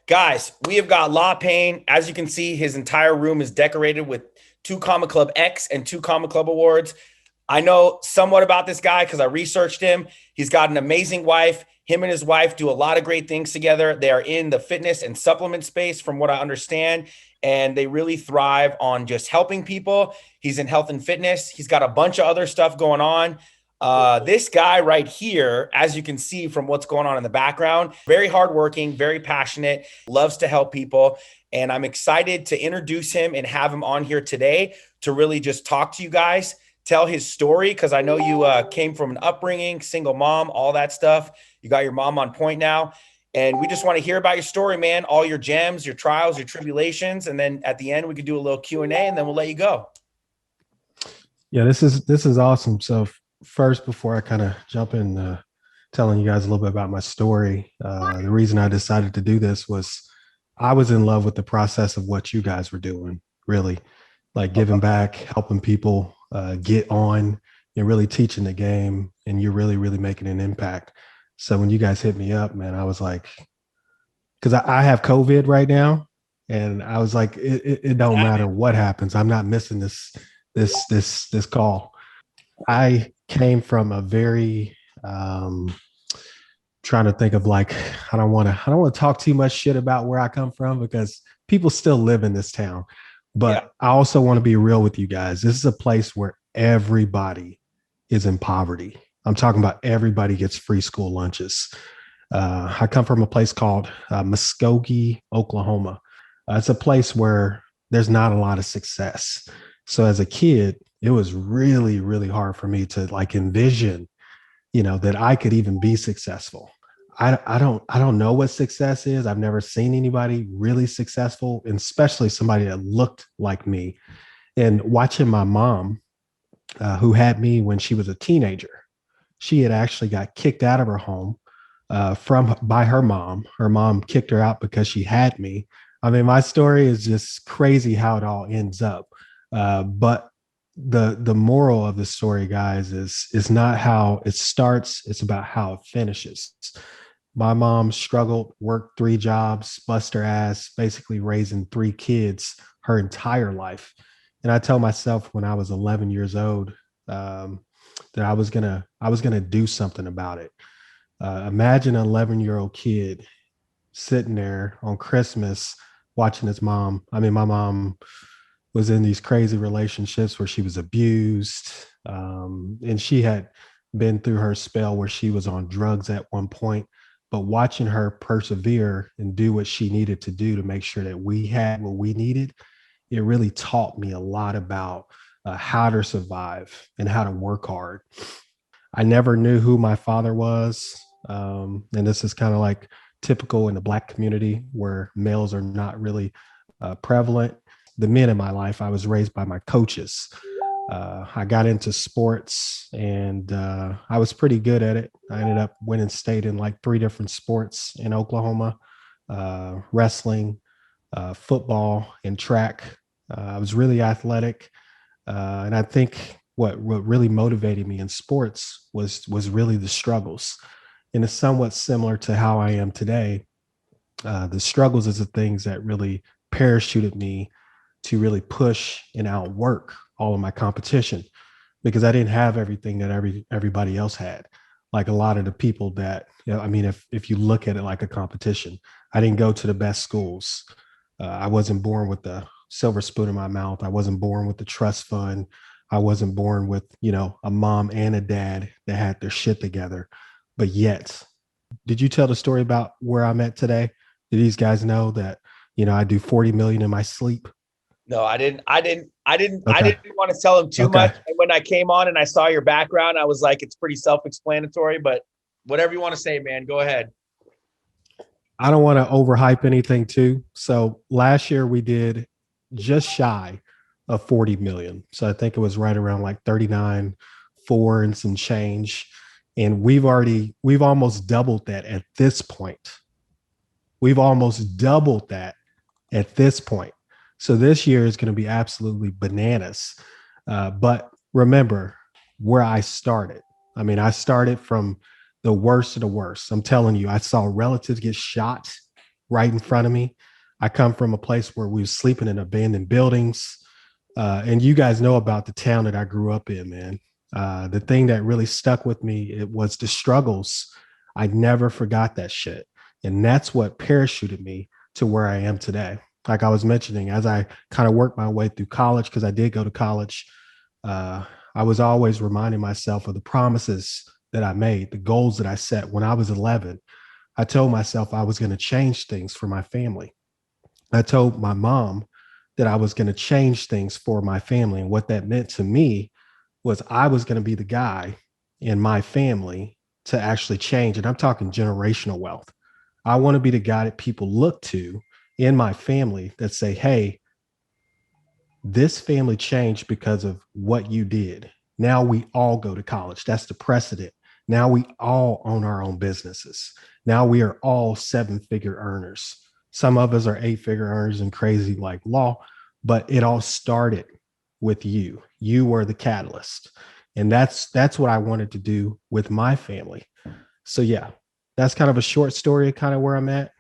Guys, we have got Law Payne. As you can see, his entire room is decorated with 2 Comma Club X and 2 Comma Club awards. I know somewhat about this guy because I researched him. He's got an amazing wife. Him and his wife do a lot of great things together. They are in the fitness and supplement space, from what I understand, and they really thrive on just helping people. He's in health and fitness. He's got a bunch of other stuff going on. This guy right here, as you can see from what's going on in the background, very hardworking, very passionate, loves to help people. And I'm excited to introduce him and have him on here today to really just talk to you guys, tell his story, because I know you came from an upbringing, single mom, all that stuff. You got your mom on point now. And we just want to hear about your story, man, all your gems, your trials, your tribulations. And then at the end, we could do a little Q&A and then we'll let you go. Yeah, this is awesome. So first, before I kind of jump in, telling you guys a little bit about my story, the reason I decided to do this was I was in love with the process of what you guys were doing, really, like giving back, helping people get on, and really teaching the game, and you're really, really making an impact. So when you guys hit me up, man, I was like, because I have COVID right now, and I was like, it don't matter what happens, I'm not missing this call. I came from a very trying to think of like I don't want to talk too much shit about where I come from because people still live in this town. But I also want to be real with you guys. This is a place where everybody is in poverty. I'm talking about everybody gets free school lunches. I come from a place called Muskogee, Oklahoma. It's a place where there's not a lot of success. So as a kid, it was really, really hard for me to like envision, that I could even be successful. I don't know what success is. I've never seen anybody really successful, and especially somebody that looked like me. And watching my mom, who had me when she was a teenager, she had actually got kicked out of her home from by her mom. Her mom kicked her out because she had me. I mean, my story is just crazy how it all ends up. But the moral of the story, guys, is not how it starts, it's about how it finishes. My mom struggled, worked 3 jobs, bust her ass, basically raising 3 kids her entire life. And I tell myself when I was 11 years old, that I was gonna do something about it. Imagine an 11-year-old kid sitting there on Christmas watching his mom. I mean, my mom was in these crazy relationships where she was abused, and she had been through her spell where she was on drugs at one point. But watching her persevere and do what she needed to do to make sure that we had what we needed, it really taught me a lot about how to survive and how to work hard. I never knew who my father was. And this is kind of like typical in the Black community where males are not really prevalent. The men in my life, I was raised by my coaches. I got into sports and I was pretty good at it. I ended up winning state in like 3 different sports in Oklahoma: wrestling, football, and track. I was really athletic. And I think what really motivated me in sports was really the struggles. And it's somewhat similar to how I am today. The struggles is the things that really parachuted me to really push and outwork all of my competition, because I didn't have everything that everybody else had. Like a lot of the people that, I mean, if you look at it like a competition, I didn't go to the best schools. I wasn't born with the silver spoon in my mouth. I wasn't born with the trust fund. I wasn't born with, a mom and a dad that had their shit together. But yet, did you tell the story about where I'm at today? Did these guys know that, I do 40 million in my sleep? No, I didn't. I Okay. didn't want to tell him too Okay. much. And when I came on and I saw your background, I was like, it's pretty self-explanatory. But whatever you want to say, man, go ahead. I don't want to overhype anything too. So last year we did just shy of 40 million. So I think it was right around like 39, 4 and some change. And we've almost doubled that at this point. We've almost doubled that at this point. So this year is going to be absolutely bananas. But remember where I started. I mean, I started from the worst of the worst. I'm telling you, I saw relatives get shot right in front of me. I come from a place where we were sleeping in abandoned buildings. And you guys know about the town that I grew up in, man. The thing that really stuck with me, it was the struggles. I never forgot that shit. And that's what parachuted me to where I am today. Like I was mentioning, as I kind of worked my way through college, because I did go to college, uh, I was always reminding myself of the promises that I made, the goals that I set when I was 11. I told myself I was going to change things for my family. I told my mom that I was going to change things for my family. And what that meant to me was I was going to be the guy in my family to actually change. And I'm talking generational wealth. I want to be the guy that people look to in my family that say, hey, this family changed because of what you did. Now we all go to college. That's the precedent. Now we all own our own businesses. Now we are all 7-figure earners. Some of us are 8-figure earners and crazy like Law, but it all started with you. You were the catalyst. And that's what I wanted to do with my family. So yeah, that's kind of a short story of kind of where I'm at.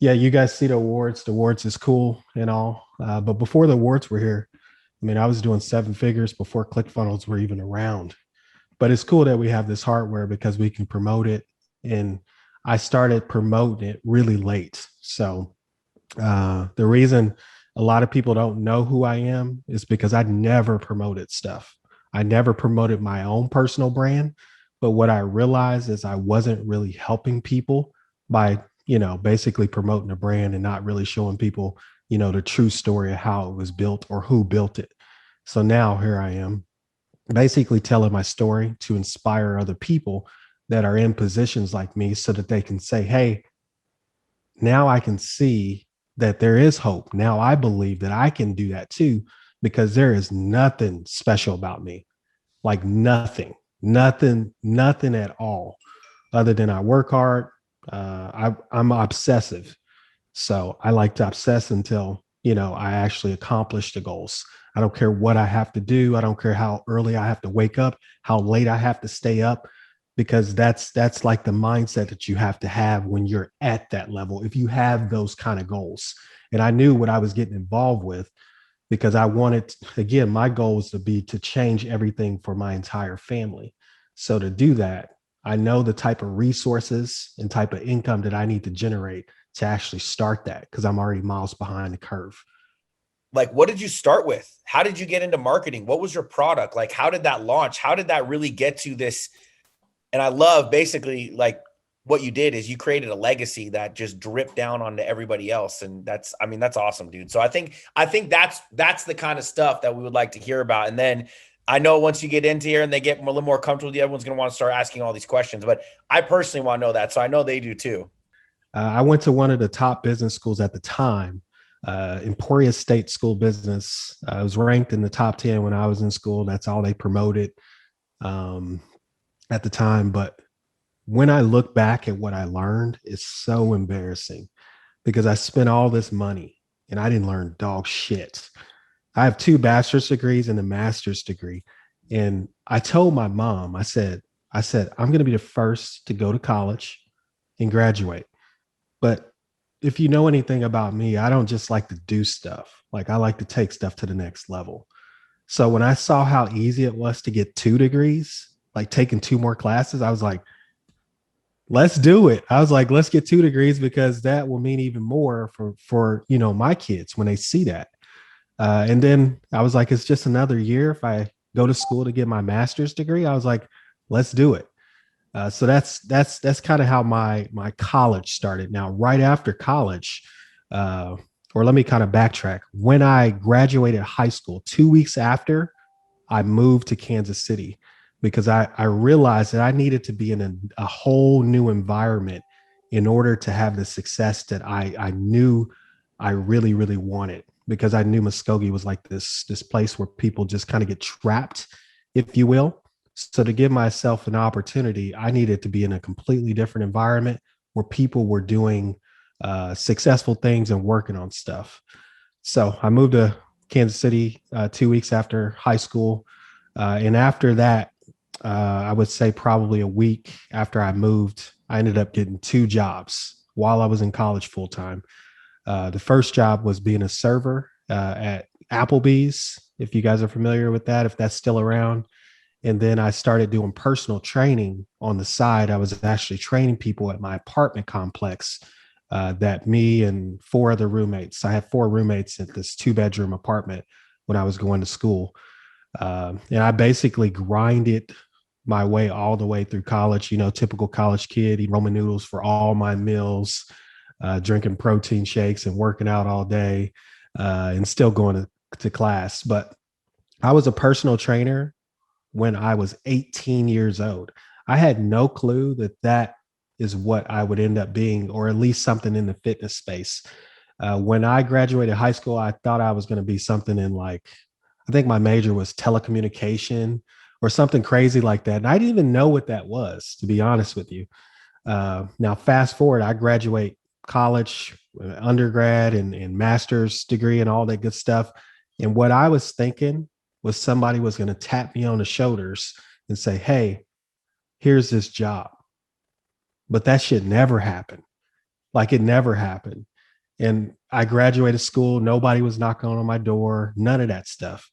Yeah, you guys see the awards. The awards is cool and all. But before the awards were here, I mean, I was doing 7 figures before ClickFunnels were even around. But it's cool that we have this hardware because we can promote it. And I started promoting it really late. So the reason a lot of people don't know who I am is because I never promoted stuff. I never promoted my own personal brand. But what I realized is I wasn't really helping people by, basically promoting a brand and not really showing people, the true story of how it was built or who built it. So now here I am basically telling my story to inspire other people that are in positions like me so that they can say, hey, now I can see that there is hope. Now I believe that I can do that too, because there is nothing special about me, like nothing at all, other than I work hard. I'm obsessive. So I like to obsess until, I actually accomplish the goals. I don't care what I have to do. I don't care how early I have to wake up, how late I have to stay up, because that's like the mindset that you have to have when you're at that level. If you have those kind of goals. And I knew what I was getting involved with because I wanted, again, my goal was to change everything for my entire family. So to do that, I know the type of resources and type of income that I need to generate to actually start that because I'm already miles behind the curve. Like, what did you start with? How did you get into marketing? What was your product? Like, how did that launch? How did that really get to this? And I love basically like what you did is you created a legacy that just dripped down onto everybody else. And that's awesome, dude. So I think that's the kind of stuff that we would like to hear about. And then I know once you get into here and they get a little more comfortable with you, everyone's going to want to start asking all these questions, but I personally want to know that. So I know they do too. I went to one of the top business schools at the time, Emporia State School of Business. I was ranked in the top 10 when I was in school. That's all they promoted um, at the time. But when I look back at what I learned, it's so embarrassing because I spent all this money and I didn't learn dog shit. I have 2 bachelor's degrees and a master's degree. And I told my mom, I said, I'm going to be the first to go to college and graduate. But if you know anything about me, I don't just like to do stuff. Like I like to take stuff to the next level. So when I saw how easy it was to get 2 degrees, like taking 2 more classes, I was like, let's do it. I was like, let's get 2 degrees because that will mean even more for my kids when they see that. And then I was like, it's just another year. If I go to school to get my master's degree, I was like, let's do it. So that's kind of how my college started. Now, right after college, or let me kind of backtrack. When I graduated high school, 2 weeks after, I moved to Kansas City because I realized that I needed to be in a whole new environment in order to have the success that I knew I really, really wanted. Because I knew Muskogee was like this place where people just kind of get trapped, if you will. So to give myself an opportunity, I needed to be in a completely different environment where people were doing successful things and working on stuff. So I moved to Kansas City 2 weeks after high school. And after that, I would say probably a week after I moved, I ended up getting 2 jobs while I was in college full time. The first job was being a server at Applebee's, if you guys are familiar with that, if that's still around. And then I started doing personal training on the side. I was actually training people at my apartment complex that me and four other roommates, I had four roommates at this 2-bedroom apartment when I was going to school. And I basically grinded my way all the way through college, typical college kid, eating Roman noodles for all my meals, drinking protein shakes and working out all day, and still going to class. But I was a personal trainer when I was 18 years old. I had no clue that that is what I would end up being, or at least something in the fitness space. When I graduated high school, I thought I was going to be something in like, I think my major was telecommunication or something crazy like that. And I didn't even know what that was, to be honest with you. Now, fast forward, I graduate college, undergrad, and master's degree and all that good stuff. And what I was thinking was somebody was going to tap me on the shoulders and say, hey, here's this job. But that shit never happened. Like it never happened. And I graduated school. Nobody was knocking on my door, none of that stuff.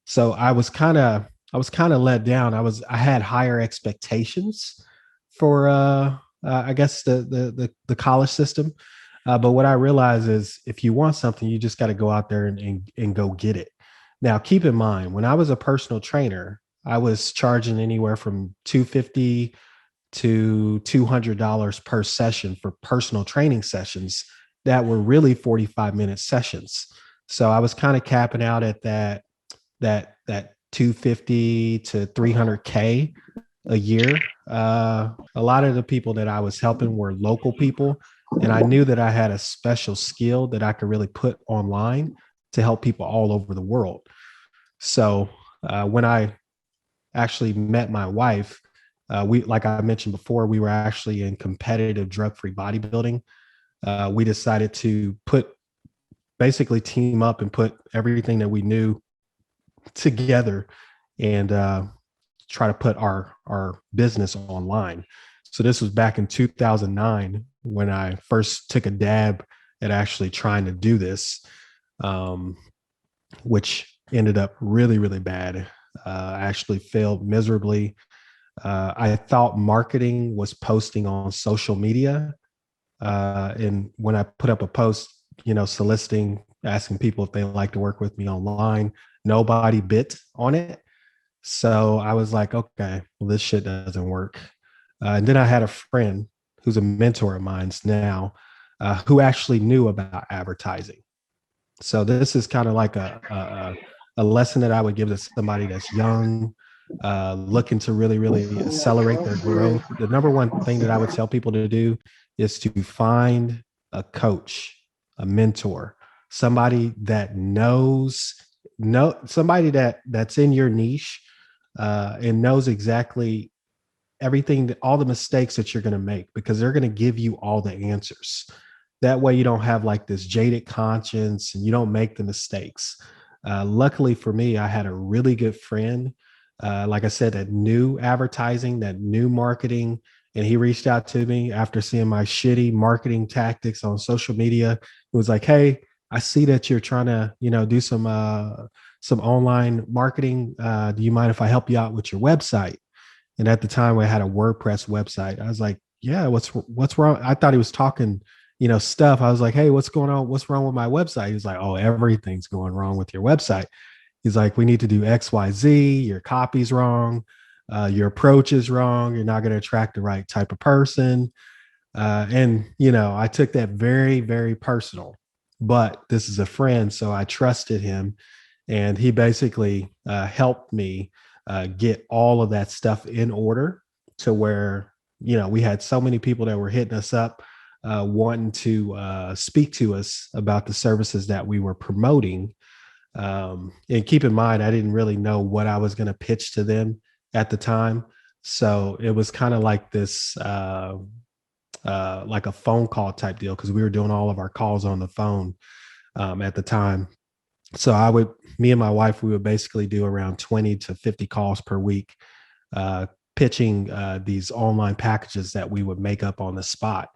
So I was kind of let down. I had higher expectations for I guess the college system. But what I realized is if you want something, you just got to go out there and go get it. Now, keep in mind, when I was a personal trainer, I was charging anywhere from $250 to $200 per session for personal training sessions that were really 45-minute sessions. So I was kind of capping out at that 250 to 300K a year. A lot of the people that I was helping were local people, and I knew that I had a special skill that I could really put online to help people all over the world. So when I actually met my wife, we, like I mentioned before, we were actually in competitive drug-free bodybuilding. We decided to basically team up and put everything that we knew together and try to put our business online. So this was back in 2009 when I first took a dab at actually trying to do this, which ended up really, really bad. I actually failed miserably. I thought marketing was posting on social media. And when I put up a post, soliciting, asking people if they like to work with me online, nobody bit on it. So I was like, okay, well, this shit doesn't work. And then I had a friend who's a mentor of mine's now, who actually knew about advertising. So this is kind of like a lesson that I would give to somebody that's young, looking to really, really accelerate their growth. The number one thing that I would tell people to do is to find a coach, a mentor, somebody that somebody that's in your niche, and knows exactly everything, all the mistakes that you're going to make, because they're going to give you all the answers. That way you don't have like this jaded conscience and you don't make the mistakes. Luckily for me, I had a really good friend, like I said, that knew advertising, that knew marketing. And he reached out to me after seeing my shitty marketing tactics on social media. It was like, hey, I see that you're trying to, do some online marketing. Do you mind if I help you out with your website? And at the time I had a WordPress website. I was like, yeah, what's wrong? I thought he was talking, stuff. I was like, hey, what's going on? What's wrong with my website? He's like, oh, everything's going wrong with your website. He's like, we need to do X, Y, Z. Your copy's wrong. Your approach is wrong. You're not going to attract the right type of person. And I took that very, very personal, but this is a friend. So I trusted him, and he basically helped me get all of that stuff in order to where, we had so many people that were hitting us up, wanting to speak to us about the services that we were promoting. And keep in mind, I didn't really know what I was going to pitch to them at the time. So it was kind of like this, like a phone call type deal, because we were doing all of our calls on the phone at the time. So me and my wife, we would basically do around 20 to 50 calls per week, pitching these online packages that we would make up on the spot.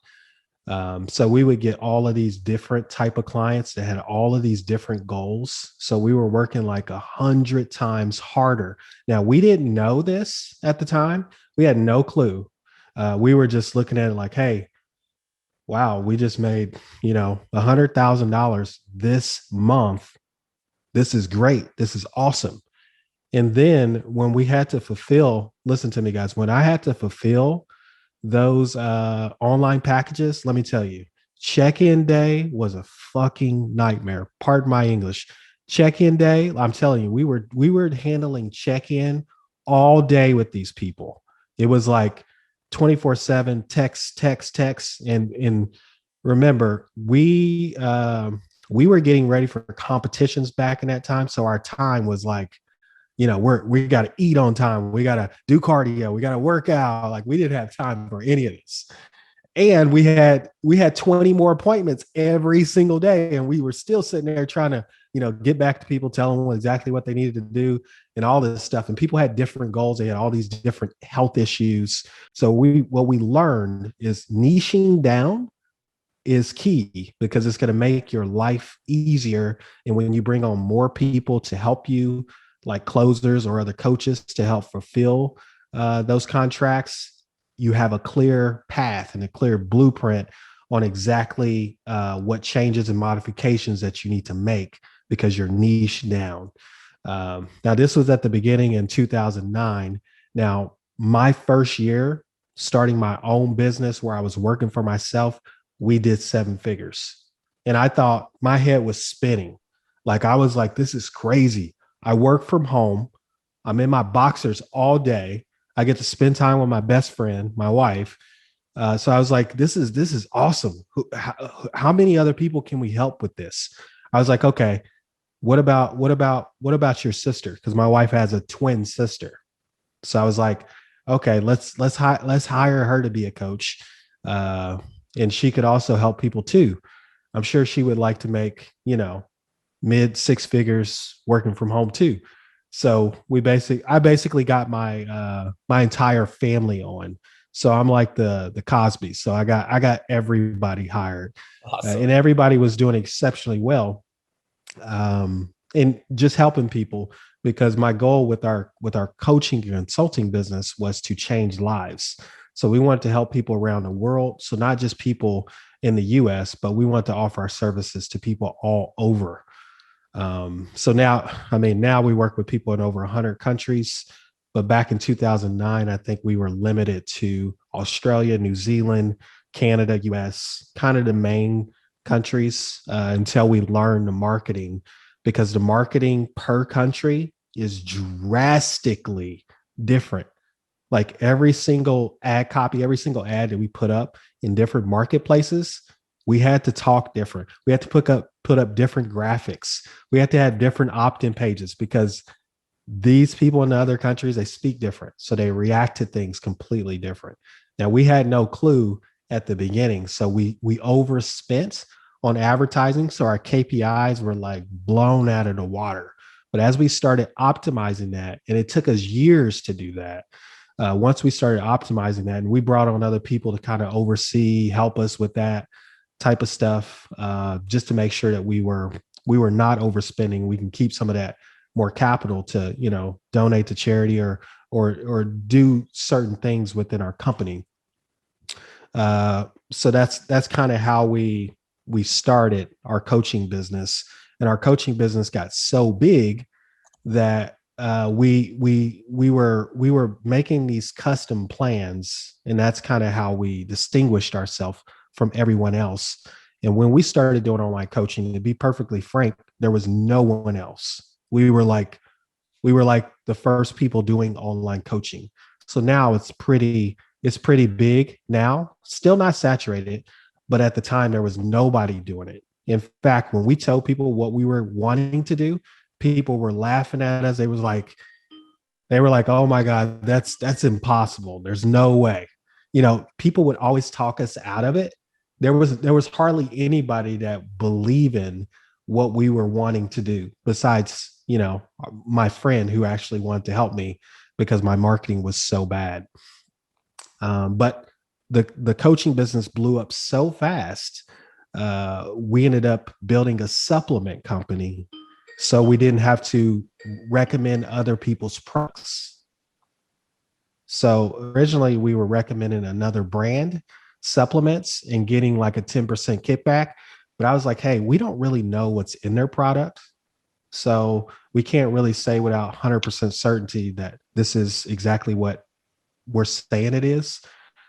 So we would get all of these different type of clients that had all of these different goals. So we were working like 100 times harder. Now we didn't know this at the time. We had no clue. We were just looking at it like, hey, wow, we just made, $100,000 this month. This is great. This is awesome. And then when we had to fulfill, listen to me, guys, when I had to fulfill those online packages, let me tell you, check-in day was a fucking nightmare. Pardon my English. Check-in day, I'm telling you, we were handling check-in all day with these people. It was like 24/7 text. And remember, we were getting ready for competitions back in that time. So our time was like, we got to eat on time. We got to do cardio. We got to work out. Like we didn't have time for any of this. And we had 20 more appointments every single day. And we were still sitting there trying to, get back to people, telling them exactly what they needed to do and all this stuff. And people had different goals. They had all these different health issues. So what we learned is niching down is key because it's going to make your life easier. And when you bring on more people to help you, like closers or other coaches to help fulfill those contracts, you have a clear path and a clear blueprint on exactly what changes and modifications that you need to make because you're niche down. Now, this was at the beginning in 2009. Now, my first year starting my own business where I was working for myself, we did 7 figures. And I thought my head was spinning. Like I was like, this is crazy. I work from home. I'm in my boxers all day. I get to spend time with my best friend, my wife. So I was like, this is awesome. How many other people can we help with this? I was like, okay, what about your sister? Because my wife has a twin sister. So I was like, okay, let's hire her to be a coach. And she could also help people too. I'm sure she would like to make, mid 6 figures working from home too. So I basically got my entire family on. So I'm like the Cosby. So I got everybody hired. Awesome. And everybody was doing exceptionally well. And just helping people because my goal with our coaching and consulting business was to change lives. So we wanted to help people around the world. So not just people in the US, but we want to offer our services to people all over. So now we work with people in over 100 countries, but back in 2009, I think we were limited to Australia, New Zealand, Canada, US, kind of the main countries until we learned the marketing, because the marketing per country is drastically different. Like every single ad copy, every single ad that we put up in different marketplaces, we had to talk different. We had to put up different graphics. We had to have different opt-in pages because these people in the other countries, they speak different. So they react to things completely different. Now we had no clue at the beginning. So we overspent on advertising. So our KPIs were like blown out of the water. But as we started optimizing that, and it took us years to do that, once we started optimizing that and we brought on other people to kind of oversee, help us with that type of stuff, just to make sure that we were not overspending. We can keep some of that more capital to, donate to charity or do certain things within our company. So that's kind of how we started our coaching business, and our coaching business got so big that we were making these custom plans, and that's kind of how we distinguished ourselves from everyone else. And when we started doing online coaching, to be perfectly frank, there was no one else. We were like the first people doing online coaching. So now it's pretty big now, still not saturated, but at the time there was nobody doing it. In fact, when we told people what we were wanting to do, people were laughing at us. They were like, oh my God, that's impossible. There's no way. People would always talk us out of it. There was hardly anybody that believed in what we were wanting to do besides, my friend who actually wanted to help me because my marketing was so bad. But the coaching business blew up so fast. We ended up building a supplement company, so we didn't have to recommend other people's products. So originally we were recommending another brand supplements and getting like a 10% kickback. But I was like, hey, we don't really know what's in their product. So we can't really say without 100% certainty that this is exactly what we're saying it is.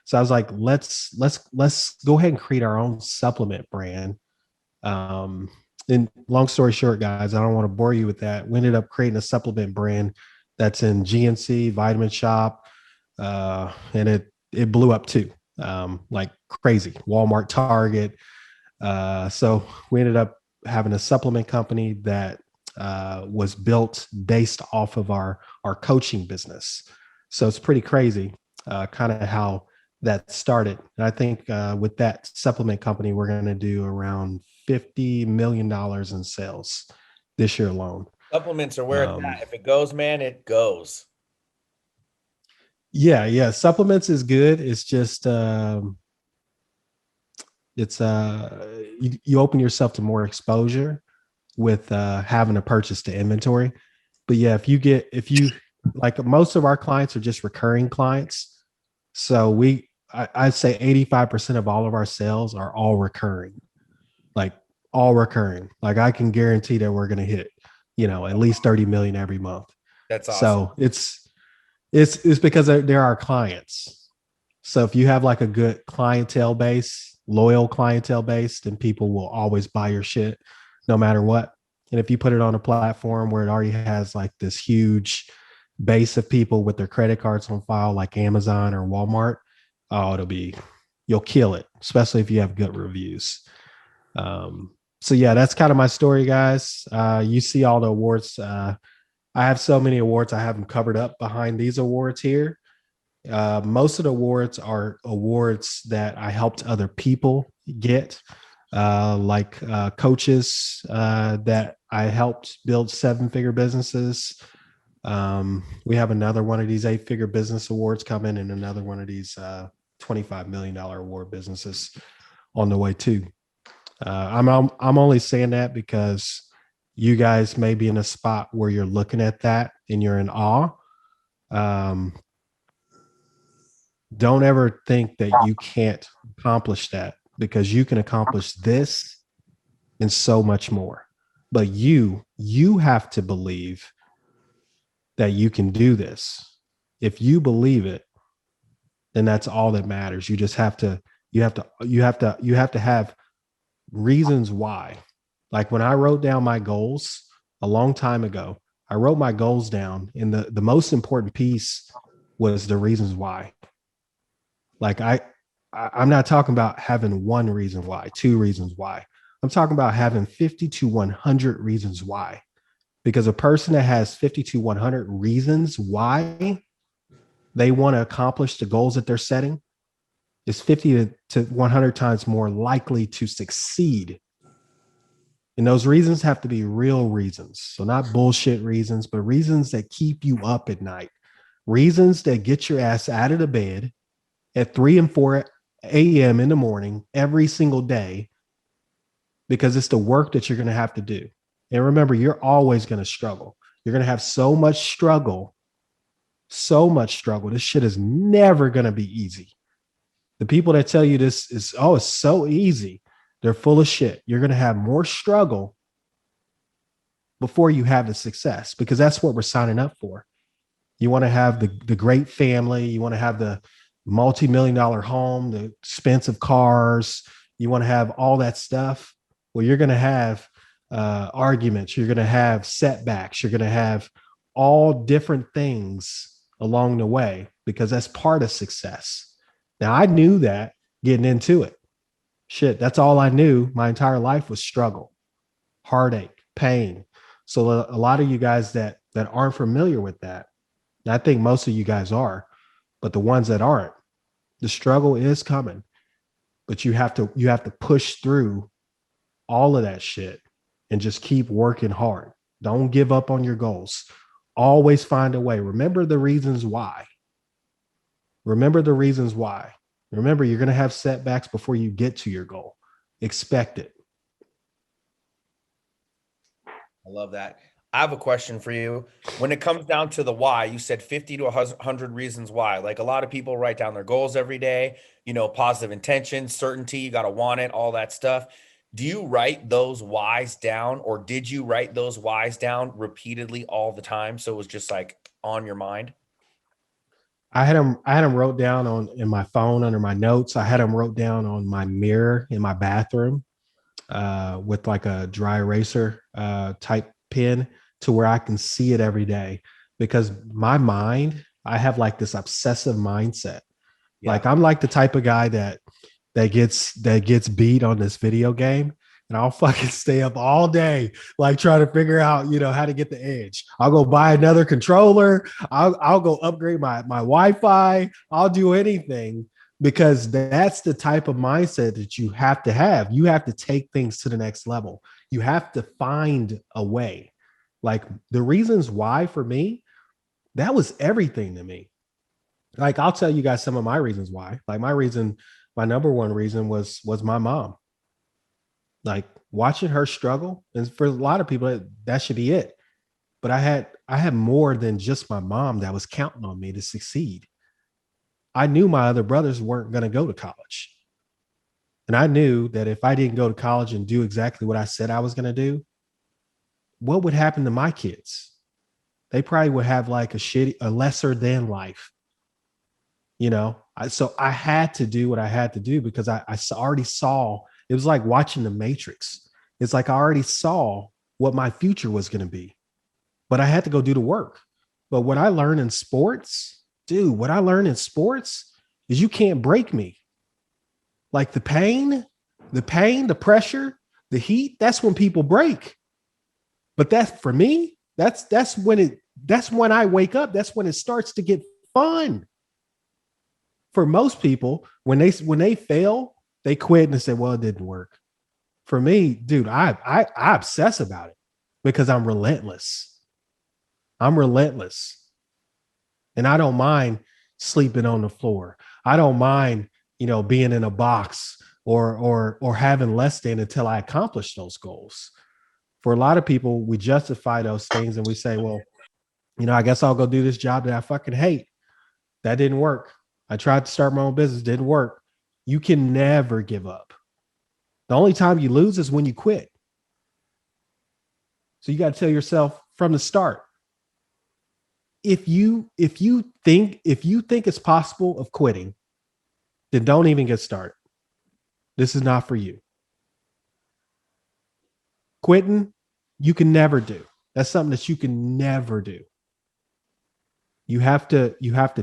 So I was like, let's go ahead and create our own supplement brand. Um, and long story short, guys, I don't want to bore you with that. We ended up creating a supplement brand that's in GNC, Vitamin Shop, and it blew up too, like crazy. Walmart, Target. So we ended up having a supplement company that was built based off of our coaching business. So it's pretty crazy, kind of how that started. And I think with that supplement company, we're going to do around $50 million in sales this year alone. Supplements are where it's at. If it goes, man, it goes. Yeah. Supplements is good. It's just it's you open yourself to more exposure with having to purchase the inventory. But yeah, if you like, most of our clients are just recurring clients. So I'd say 85% of all of our sales are all recurring, like all recurring. Like I can guarantee that we're going to hit, at least 30 million every month. That's awesome. So it's because they're our clients. So if you have like a good clientele base, loyal clientele base, then people will always buy your shit no matter what. And if you put it on a platform where it already has like this huge base of people with their credit cards on file, like Amazon or Walmart, oh, you'll kill it, especially if you have good reviews. So yeah, that's kind of my story, guys. You see all the awards. I have so many awards. I have them covered up behind these awards here. Most of the awards are awards that I helped other people get, like coaches that I helped build 7-figure businesses. We have another one of these 8-figure business awards coming, and another one of these $25 million award businesses on the way too. I'm only saying that because you guys may be in a spot where you're looking at that and you're in awe. Don't ever think that you can't accomplish that, because you can accomplish this and so much more. But you have to believe that you can do this. If you believe it, then that's all that matters. You just have to have reasons why. Like when I wrote down my goals a long time ago, I wrote my goals down, and the most important piece was the reasons why. Like I'm not talking about having one reason why, 2 reasons why. I'm talking about having 50 to 100 reasons why. Because a person that has 50 to 100 reasons why they want to accomplish the goals that they're setting is 50 to 100 times more likely to succeed. And those reasons have to be real reasons. So not bullshit reasons, but reasons that keep you up at night. Reasons that get your ass out of the bed at 3 and 4 a.m. in the morning every single day, because it's the work that you're going to have to do. And remember, you're always going to struggle. You're going to have so much struggle. This shit is never going to be easy. The people that tell you this is, oh, it's so easy, they're full of shit. You're going to have more struggle before you have the success, because that's what we're signing up for. You want to have the great family. You want to have the multi-million-dollar home, the expensive cars. You want to have all that stuff. Well, you're going to have arguments. You're going to have setbacks. You're going to have all different things along the way, because that's part of success. Now, I knew that getting into it. Shit, that's all I knew. My entire life was struggle, heartache, pain. So a lot of you guys that aren't familiar with that, and I think most of you guys are, but the ones that aren't, the struggle is coming. But you have to push through all of that shit and just keep working hard. Don't give up on your goals. Always find a way. Remember the reasons why. Remember the reasons why. Remember, you're going to have setbacks before you get to your goal. Expect it. I love that. I have a question for you. When it comes down to the why, you said 50 to 100 reasons why. Like a lot of people write down their goals every day, positive intention, certainty, you got to want it, all that stuff. Do you write those whys down, or did you write those whys down repeatedly all the time? So it was just like on your mind? I had them wrote down on in my phone under my notes. I had them wrote down on my mirror in my bathroom with like a dry eraser type pen to where I can see it every day. Because my mind, I have like this obsessive mindset. Yeah. Like I'm like the type of guy that gets beat on this video game, and I'll fucking stay up all day, like trying to figure out, how to get the edge. I'll go buy another controller. I'll go upgrade my Wi-Fi. I'll do anything because that's the type of mindset that you have to have. You have to take things to the next level. You have to find a way. Like the reasons why for me, that was everything to me. Like I'll tell you guys some of my reasons why. Like my number one reason was my mom. Like watching her struggle, and for a lot of people that should be it. But I had more than just my mom that was counting on me to succeed. I knew my other brothers weren't going to go to college. And I knew that if I didn't go to college and do exactly what I said I was going to do, what would happen to my kids? They probably would have like a lesser than life. So I had to do what I had to do because I already saw. It was like watching the Matrix. It's like I already saw what my future was going to be, but I had to go do the work. But what I learned in sports, dude, what I learned in sports is you can't break me. Like the pain, the pressure, the heat, that's when people break. But that's for me, that's when I wake up. That's when it starts to get fun. For most people, when they fail, they quit and say, "Well, it didn't work." For me, dude, I obsess about it because I'm relentless. I'm relentless, and I don't mind sleeping on the floor. I don't mind, being in a box or having less than until I accomplish those goals. For a lot of people, we justify those things and we say, "Well, I guess I'll go do this job that I fucking hate." That didn't work. I tried to start my own business, didn't work. You can never give up. The only time you lose is when you quit. So you got to tell yourself from the start, if you think it's possible of quitting, then don't even get started. This is not for you. Quitting, you can never do. That's something that you can never do. You have to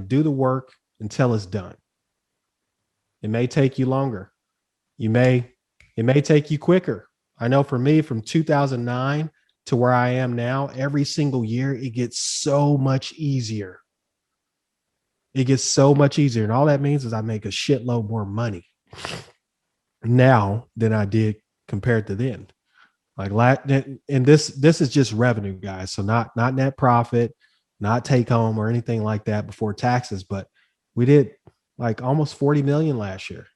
do the work until it's done. It may take you longer. It may take you quicker. I know for me, from 2009 to where I am now, every single year, it gets so much easier. It gets so much easier. And all that means is I make a shitload more money now than I did compared to then. And this is just revenue, guys. So not net profit, not take home or anything like that before taxes, but we did like almost 40 million last year.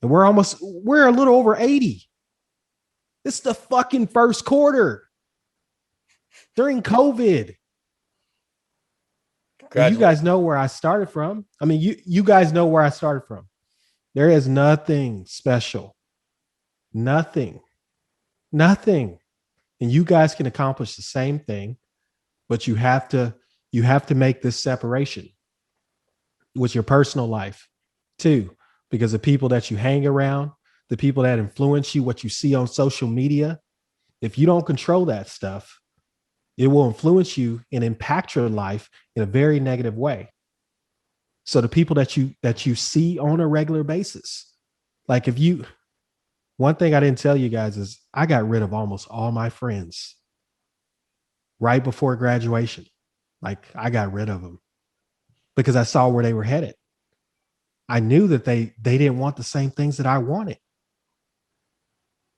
And we're a little over 80. It's the fucking first quarter during COVID. And you guys know where I started from. I mean, you guys know where I started from. There is nothing special. Nothing. And you guys can accomplish the same thing, but you have to make this separation with your personal life too, because the people that you hang around, the people that influence you, what you see on social media, if you don't control that stuff, it will influence you and impact your life in a very negative way. So the people that you see on a regular basis, like one thing I didn't tell you guys is I got rid of almost all my friends right before graduation. Like I got rid of them because I saw where they were headed. I knew that they didn't want the same things that I wanted.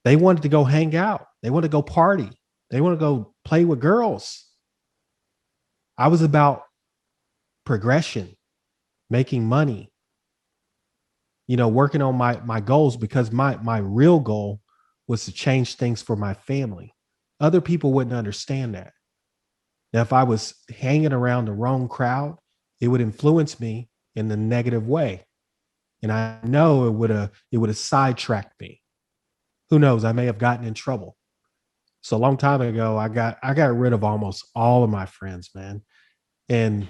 They wanted to go hang out. They wanted to go party. They want to go play with girls. I was about progression, making money, working on my goals, because my real goal was to change things for my family. Other people wouldn't understand that. Now, if I was hanging around the wrong crowd, it would influence me in a negative way. And I know it would have sidetracked me. Who knows? I may have gotten in trouble. So a long time ago, I got rid of almost all of my friends, man. And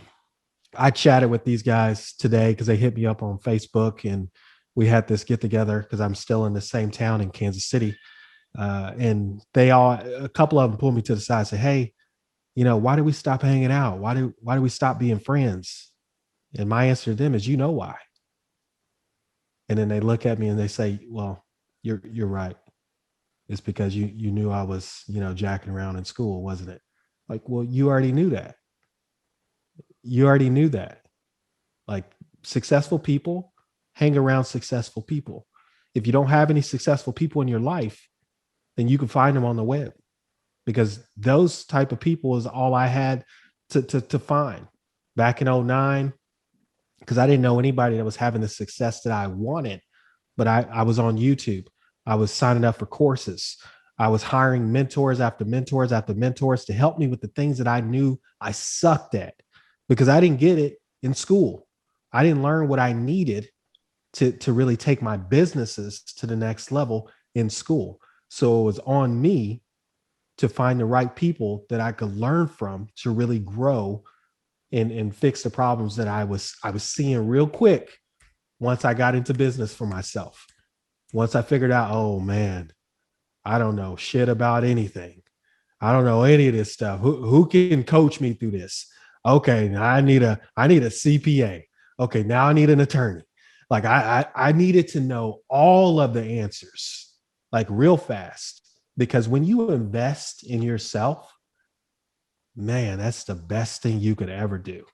I chatted with these guys today because they hit me up on Facebook, and we had this get together because I'm still in the same town in Kansas City. And a couple of them pulled me to the side and said, "Hey, why do we stop hanging out? Why do we stop being friends?" And my answer to them is, why. And then they look at me and they say, "Well, you're right. It's because you knew I was, jacking around in school, wasn't it?" Like, well, you already knew that. You already knew that. Like, successful people hang around successful people. If you don't have any successful people in your life, then you can find them on the web, because those type of people is all I had to find back in '09, because I didn't know anybody that was having the success that I wanted. But I was on YouTube. I was signing up for courses. I was hiring mentors after mentors after mentors to help me with the things that I knew I sucked at, because I didn't get it in school. I didn't learn what I needed to really take my businesses to the next level in school. So it was on me to find the right people that I could learn from to really grow and fix the problems that I was seeing real quick once I got into business for myself. Once I figured out, oh man, I don't know shit about anything. I don't know any of this stuff. Who can coach me through this? Okay, now I need a CPA. Okay, now I need an attorney. Like I needed to know all of the answers, like real fast. Because when you invest in yourself, man, that's the best thing you could ever do.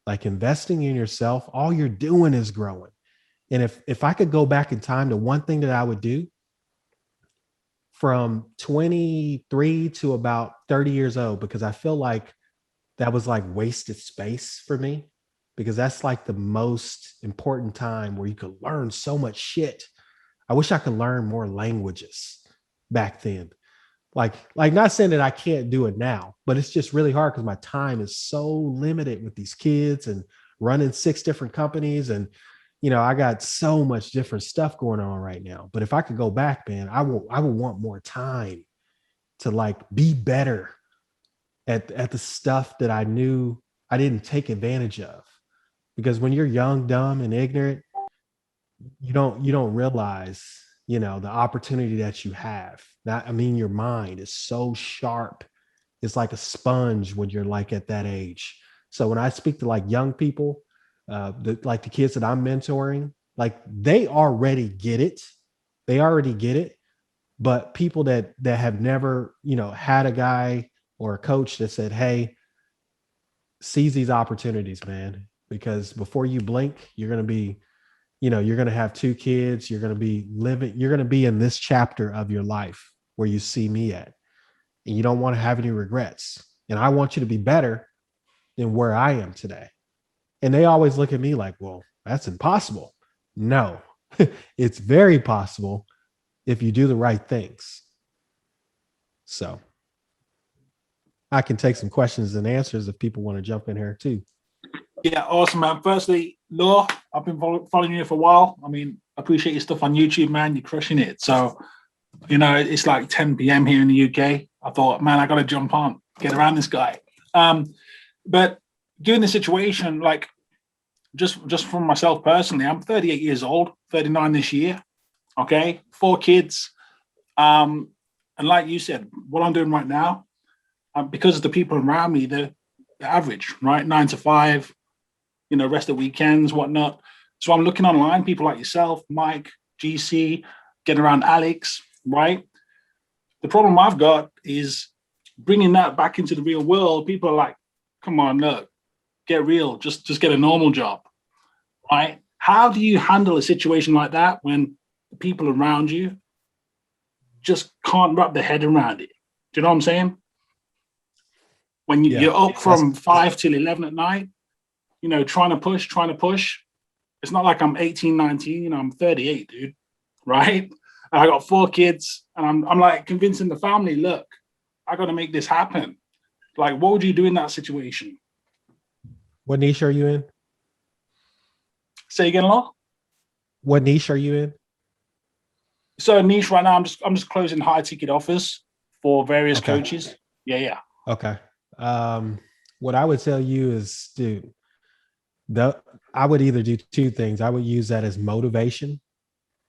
Like, investing in yourself, all you're doing is growing. And if I could go back in time, to one thing that I would do from 23 to about 30 years old, because I feel like that was like wasted space for me, because that's like the most important time where you could learn so much shit. I wish I could learn more languages back then. Like not saying that I can't do it now, but it's just really hard because my time is so limited with these kids and running 6 different companies. And I got so much different stuff going on right now. But if I could go back, man, I would want more time to like be better at the stuff that I knew I didn't take advantage of. Because when you're young, dumb, and ignorant, you don't realize, the opportunity that you have. Your mind is so sharp. It's like a sponge when you're like at that age. So when I speak to like young people, like the kids that I'm mentoring, like they already get it. They already get it. But people that have never, had a guy or a coach that said, "Hey, seize these opportunities, man, because before you blink, you're going to be, you're going to have 2 kids. You're going to be living, you're going to be in this chapter of your life where you see me at, and you don't want to have any regrets. And I want you to be better than where I am today." And they always look at me like, "Well, that's impossible." No, it's very possible if you do the right things. So I can take some questions and answers if people want to jump in here too. Yeah, awesome, man. Firstly, Law, I've been following you for a while. I mean, I appreciate your stuff on YouTube, man. You're crushing it. So, it's like 10 p.m. here in the UK. I thought, man, I got to jump on, get around this guy. But given the situation, like just for myself personally, I'm 38 years old, 39 this year. Okay, 4 kids. And like you said, what I'm doing right now, because of the people around me, they're average, right? 9 to 5, rest of weekends, whatnot. So I'm looking online, people like yourself, Mike, GC, getting around Alex, right? The problem I've got is bringing that back into the real world. People are like, come on, look, get real, just get a normal job, right? How do you handle a situation like that when the people around you just can't wrap their head around it? Do you know what I'm saying? When you're up from 5 till 11 at night, trying to push. It's not like I'm 18, 19, you know, I'm 38, dude. Right? And I got 4 kids, and I'm like convincing the family, look, I got to make this happen. Like, what would you do in that situation? What niche are you in? Say again, Law? What niche are you in? So niche right now, I'm just closing high ticket offers for various Okay. coaches. Yeah. Okay. What I would tell you is, dude, I would either do two things. I would use that as motivation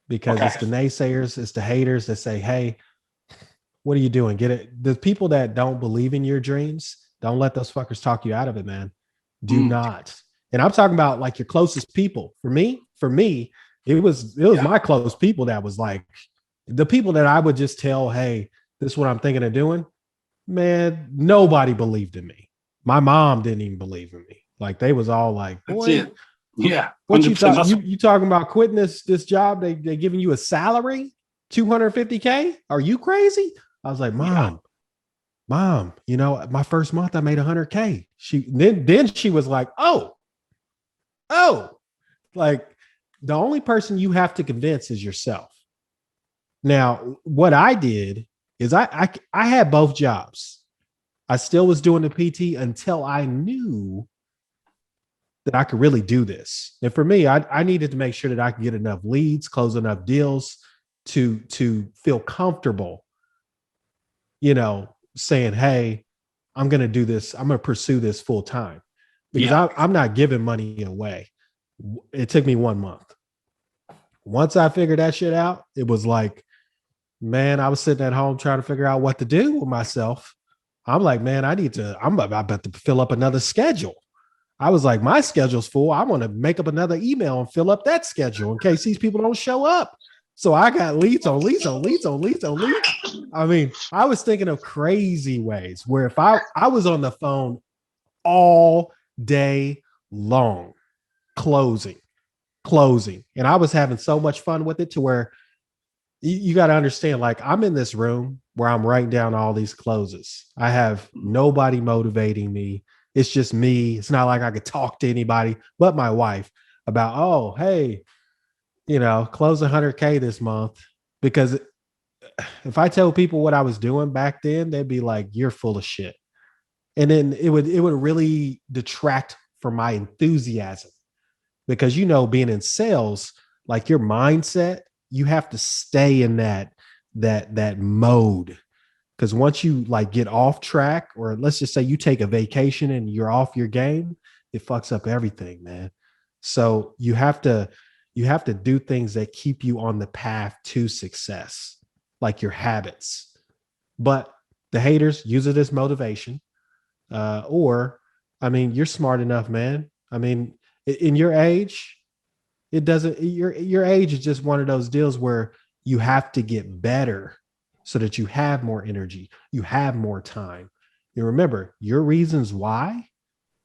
because Okay. it's the naysayers, it's the haters that say, hey, what are you doing? Get it. The people that don't believe in your dreams, don't let those fuckers talk you out of it, man. Do not. And I'm talking about like your closest people. For me, it was my close people that was like the people that I would just tell, hey, this is what I'm thinking of doing. Man, nobody believed in me. My mom didn't even believe in me. Like they was all like, boy, yeah. what you thought? You talking about quitting this job? They giving you a salary, $250K? Are you crazy? I was like, mom, you know, my first month I made $100K. Then she was like, oh, like the only person you have to convince is yourself. Now, what I did is I had both jobs. I still was doing the PT until I knew that I could really do this. And for me, I needed to make sure that I could get enough leads, close enough deals to feel comfortable, you know, saying, hey, I'm going to do this. I'm going to pursue this full time because I'm not giving money away. It took me 1 month. Once I figured that shit out, it was like, man, I was sitting at home trying to figure out what to do with myself. I'm like, man, I'm about to fill up another schedule. I was like, my schedule's full. I want to make up another email and fill up that schedule in case these people don't show up. So I got leads on leads on leads on leads on leads. I mean, I was thinking of crazy ways where if I was on the phone all day long, closing. And I was having so much fun with it to where you got to understand, like I'm in this room where I'm writing down all these closes. I have nobody motivating me. It's just me. It's not like I could talk to anybody but my wife about, oh, hey, you know, close 100K this month. Because if I tell people what I was doing back then, they'd be like, you're full of shit. And then it would really detract from my enthusiasm. Because, you know, being in sales, like your mindset, you have to stay in that mode. Because once you like get off track, or let's just say you take a vacation and you're off your game, it fucks up everything, man. So you have to do things that keep you on the path to success, like your habits. But the haters use it as motivation. Or, I mean, you're smart enough, man. I mean, in your age, it doesn't, your age is just one of those deals where you have to get better so that you have more energy, you have more time. You remember your reasons why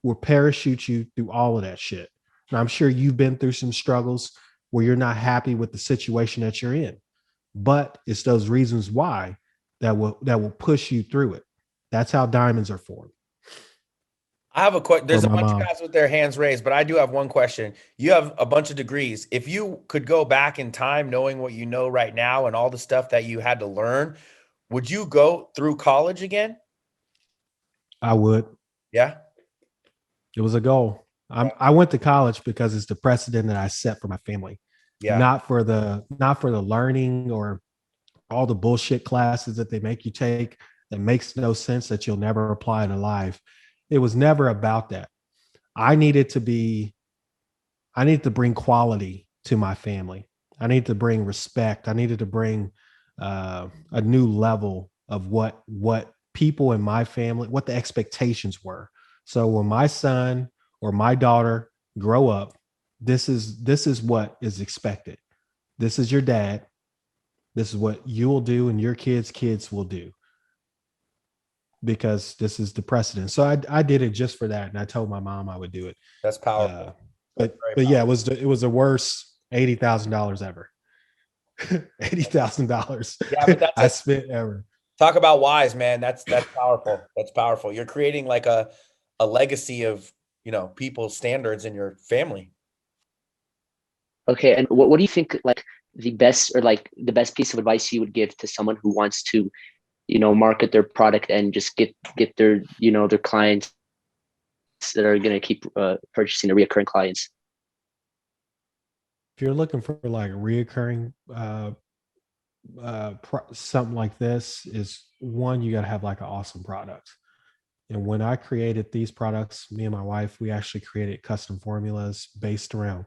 will parachute you through all of that shit. And I'm sure you've been through some struggles where you're not happy with the situation that you're in, but it's those reasons why that will push you through it. That's how diamonds are formed. I have a question. There's a bunch mom. of guys with their hands raised, but I do have one question. You have a bunch of degrees. If you could go back in time, knowing what you know right now and all the stuff that you had to learn, would you go through college again? I would. Yeah. It was a goal. I went to college because it's the precedent that I set for my family. Yeah. Not for the learning or all the bullshit classes that they make you take that makes no sense that you'll never apply in life. It was never about that. I needed to bring quality to my family. I needed to bring respect. I needed to bring a new level of what people in my family, what the expectations were. So when my son or my daughter grow up, this is what is expected. This is your dad. This is what you will do and your kids will do. Because this is the precedent. So I did it just for that. And I told my mom I would do it. That's powerful. But yeah, it was the worst $80,000 ever. $80,000. Yeah, but I spent ever. Talk about wise, man. That's powerful. That's powerful. You're creating like a legacy of, you know, people's standards in your family. Okay, and what do you think like the best piece of advice you would give to someone who wants to, market their product and just get their, their clients that are going to keep purchasing, the reoccurring clients? If you're looking for like reoccurring something like this, is one, you got to have like an awesome product. And when I created these products, me and my wife, we actually created custom formulas based around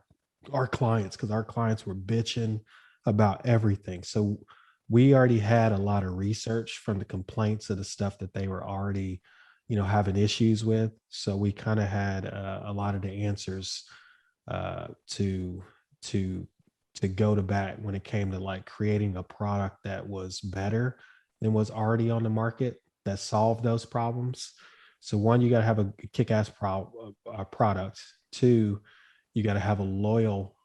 our clients, because our clients were bitching about everything. So we already had a lot of research from the complaints of the stuff that they were already, having issues with. So we kind of had a lot of the answers to to go to bat when it came to like creating a product that was better than was already on the market that solved those problems. So one, you got to have a kick-ass product. Two, you got to have a loyal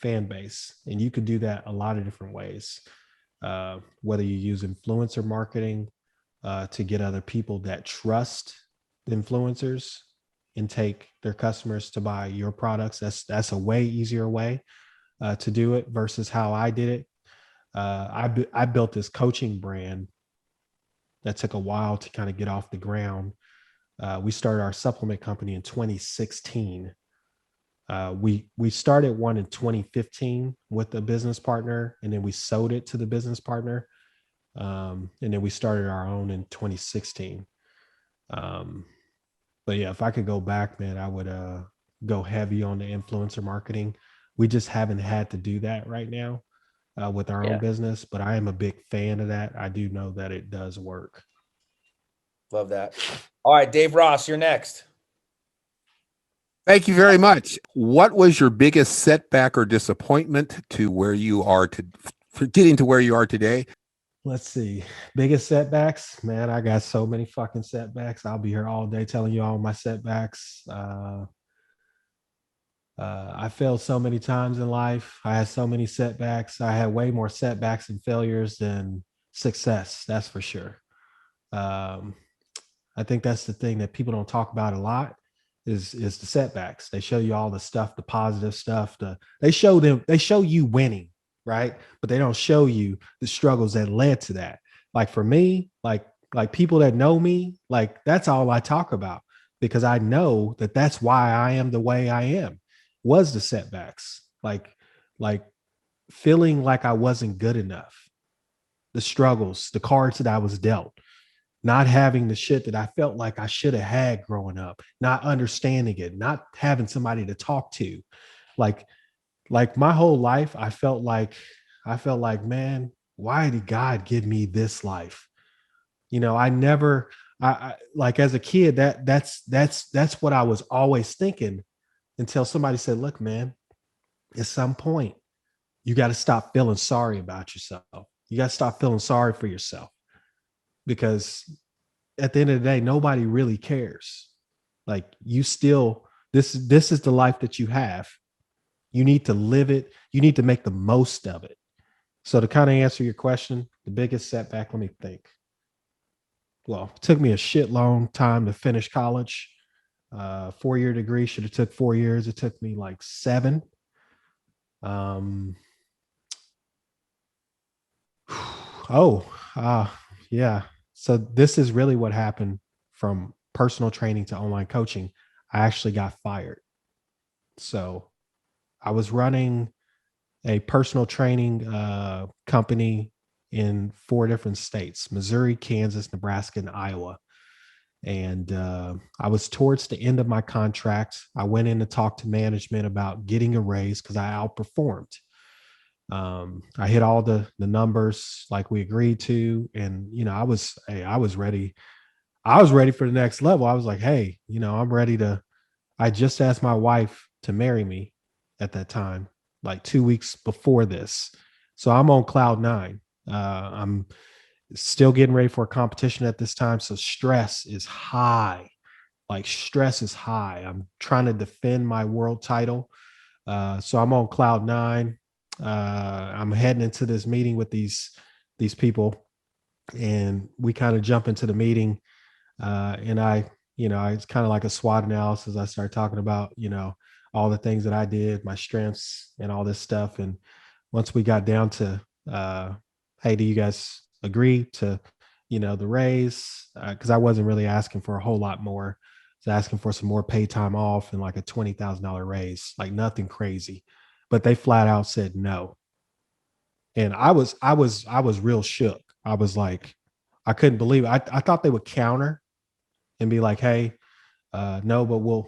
fan base, and you could do that a lot of different ways. Whether you use influencer marketing to get other people that trust the influencers and take their customers to buy your products. That's a way easier way to do it versus how I did it. I built this coaching brand that took a while to kind of get off the ground. We started our supplement company in 2016. We started one in 2015 with a business partner, and then we sold it to the business partner. And then we started our own in 2016. But yeah, if I could go back, man, I would go heavy on the influencer marketing. We just haven't had to do that right now with our own business, but I am a big fan of that. I do know that it does work. Love that. All right, Dave Ross, you're next. Thank you very much. What was your biggest setback or disappointment to where you are for getting to where you are today? Let's see. Biggest setbacks, man. I got so many fucking setbacks. I'll be here all day telling you all my setbacks. I failed so many times in life. I had so many setbacks. I had way more setbacks and failures than success. That's for sure. I think that's the thing that people don't talk about a lot is the setbacks. They show you all the stuff, the positive stuff. They show you winning, right? But they don't show you the struggles that led to that. Like for me, like people that know me, like that's all I talk about, because I know that that's why I am the way I am, was the setbacks, like feeling like I wasn't good enough, the struggles, the cards that I was dealt, not having the shit that I felt like I should have had growing up, not understanding it, not having somebody to talk to. Like my whole life, I felt like, man, why did God give me this life? I like as a kid, that's what I was always thinking, until somebody said, look, man, at some point, you got to stop feeling sorry about yourself. You got to stop feeling sorry for yourself, because at the end of the day, nobody really cares. Like you still, this is the life that you have. You need to live it. You need to make the most of it. So to kind of answer your question, the biggest setback, let me think. Well, it took me a shit long time to finish college. 4-year degree should have took 4 years. It took me like 7. Yeah. So this is really what happened from personal training to online coaching. I actually got fired. So I was running a personal training company in 4 different states: Missouri, Kansas, Nebraska, and Iowa. And I was towards the end of my contract. I went in to talk to management about getting a raise because I outperformed. I hit all the numbers like we agreed to, and I was ready. I was ready for the next level. I was like, hey, I'm ready to. I just asked my wife to marry me at that time, like 2 weeks before this. So I'm on cloud 9. I'm still getting ready for a competition at this time. So stress is high. Like stress is high. I'm trying to defend my world title. So I'm on cloud 9. I'm heading into this meeting with these people, and we kind of jump into the meeting. And it's kind of like a SWOT analysis. I start talking about, all the things that I did, my strengths and all this stuff. And once we got down to, hey, do you guys agree to, the raise? Because I wasn't really asking for a whole lot more. I was asking for some more paid time off and like a $20,000 raise, like nothing crazy. But they flat out said no. And I was real shook. I was like, I couldn't believe it. I thought they would counter and be like, hey, no, but we'll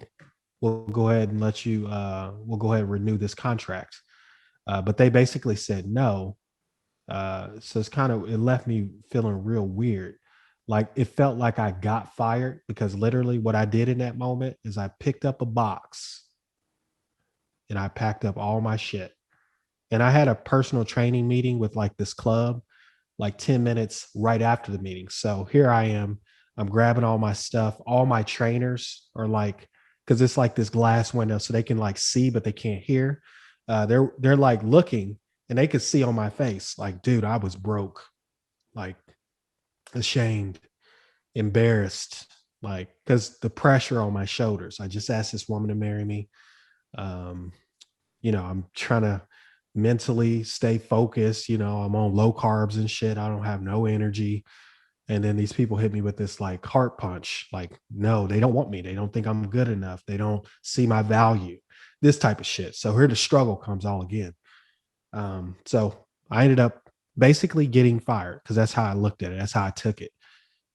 go ahead and let you we'll go ahead and renew this contract. But they basically said no. So it left me feeling real weird. Like it felt like I got fired because literally what I did in that moment is I picked up a box and I packed up all my shit. And I had a personal training meeting with like this club, like 10 minutes right after the meeting. So here I am. I'm grabbing all my stuff. All my trainers are like, because it's like this glass window, so they can like see, but they can't hear. They're like looking, and they could see on my face, like, dude, I was broke, like ashamed, embarrassed, like because the pressure on my shoulders. I just asked this woman to marry me. Um, I'm trying to mentally stay focused. I'm on low carbs and shit. I don't have no energy. And then these people hit me with this like heart punch. Like, no, they don't want me. They don't think I'm good enough. They don't see my value, this type of shit. So here the struggle comes all again. So I ended up basically getting fired because that's how I looked at it. That's how I took it.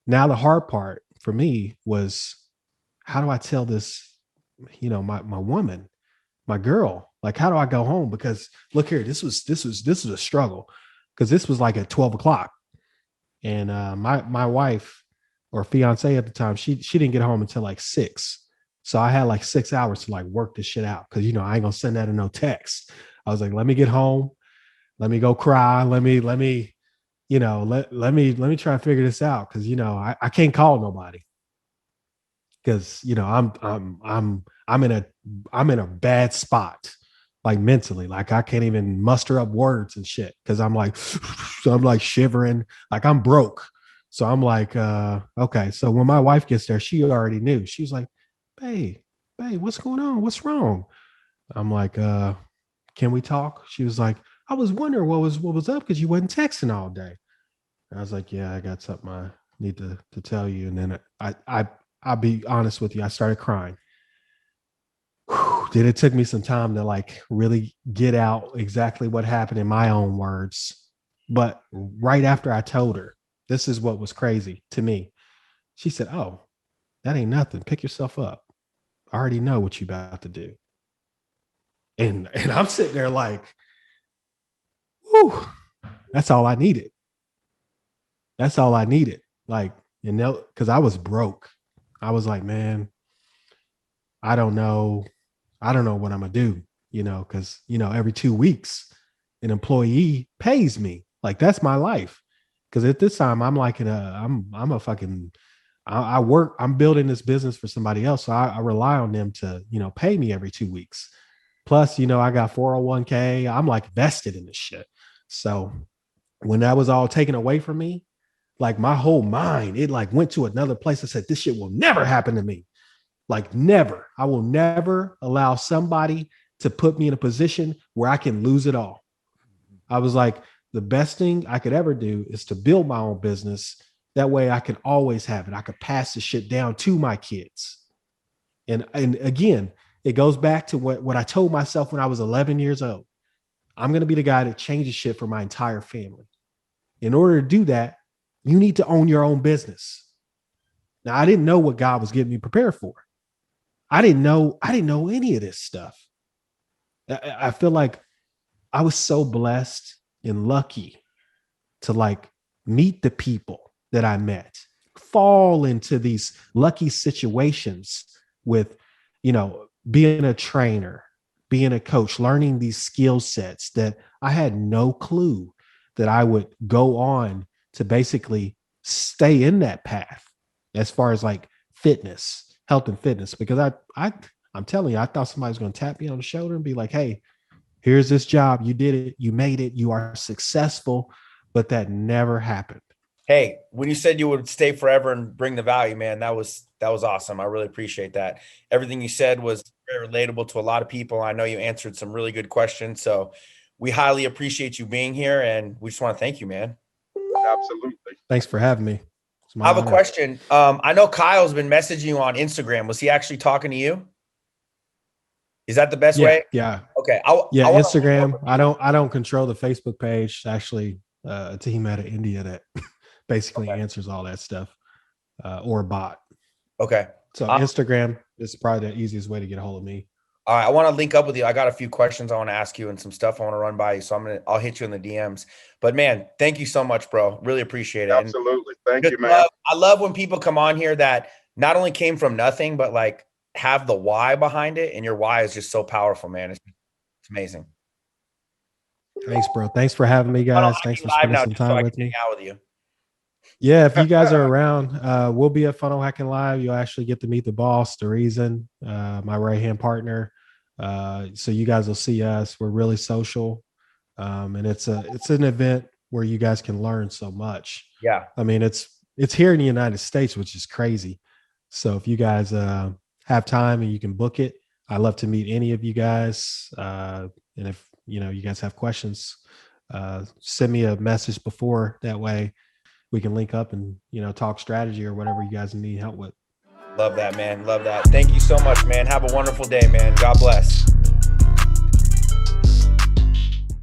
Now, the hard part for me was, how do I tell this, my woman, my girl, like, how do I go home? Because look here, this was a struggle because this was like at 12 o'clock. And my wife or fiance at the time, she didn't get home until like 6. So I had like 6 hours to like work this shit out. Cause I ain't gonna send that in no text. I was like, let me get home. Let me go cry. Let me, let me try and figure this out. Cause I can't call nobody. Cause I'm in a bad spot, like mentally, like I can't even muster up words and shit. Cause I'm like, I'm like shivering, like I'm broke. So I'm like, okay. So when my wife gets there, she already knew. She was like, babe, what's going on? What's wrong? I'm like, can we talk? She was like, I was wondering what was up because you wasn't texting all day. And I was like, yeah, I got something I need to tell you. And then I'll be honest with you, I started crying. Then it took me some time to like really get out exactly what happened in my own words. But right after I told her, this is what was crazy to me. She said, oh, that ain't nothing. Pick yourself up. I already know what you about to do. And I'm sitting there like, whew, that's all I needed. That's all I needed. Like, because I was broke. I was like, man, I don't know what I'm gonna do, because every 2 weeks an employee pays me. Like that's my life. Because at this time I'm like I'm a fucking I work, I'm building this business for somebody else. So I rely on them to, pay me every 2 weeks. Plus, I got 401k. I'm like vested in this shit. So when that was all taken away from me, like my whole mind, it like went to another place. I said, this shit will never happen to me. Like never. I will never allow somebody to put me in a position where I can lose it all. I was like, the best thing I could ever do is to build my own business. That way I can always have it. I could pass the shit down to my kids. And again, it goes back to what I told myself when I was 11 years old. I'm going to be the guy that changes shit for my entire family. In order to do that, you need to own your own business. Now, I didn't know what God was getting me prepared for. I didn't know any of this stuff. I feel like I was so blessed and lucky to like meet the people that I met, fall into these lucky situations with, being a trainer, being a coach, learning these skill sets that I had no clue that I would go on to basically stay in that path as far as like fitness, health and fitness, because I'm telling you, I thought somebody was going to tap me on the shoulder and be like, hey, here's this job. You did it. You made it. You are successful. But that never happened. Hey, when you said you would stay forever and bring the value, man, that was awesome. I really appreciate that. Everything you said was very relatable to a lot of people. I know you answered some really good questions. So we highly appreciate you being here, and we just want to thank you, man. Absolutely. Thanks for having me. I have a question. I know Kyle's been messaging you on Instagram. Was he actually talking to you? Is that the best way? Yeah. Okay. Instagram. I don't control the Facebook page. Actually, a team out of India that basically answers all that stuff, or a bot. Okay. So Instagram is probably the easiest way to get a hold of me. All right, I want to link up with you. I got a few questions I want to ask you and some stuff I want to run by you. So I'll hit you in the DMs. But man, thank you so much, bro. Really appreciate it. Absolutely. Thank you, man. I love when people come on here that not only came from nothing, but like have the why behind it. And your why is just so powerful, man. It's amazing. Thanks, bro. Thanks for having me, guys. Thanks for spending some time with me. Hang out with you. Yeah, if you guys are around, we'll be at Funnel Hacking Live. You'll actually get to meet the boss, the reason, my right-hand partner. So you guys will see us. We're really social. And it's an event where you guys can learn so much. Yeah. I mean, it's here in the United States, which is crazy. So if you guys have time and you can book it, I'd love to meet any of you guys. And if you guys have questions, send me a message before. That way we can link up and talk strategy or whatever you guys need help with. Love that, man. Love that. Thank you so much, man. Have a wonderful day, man. God bless.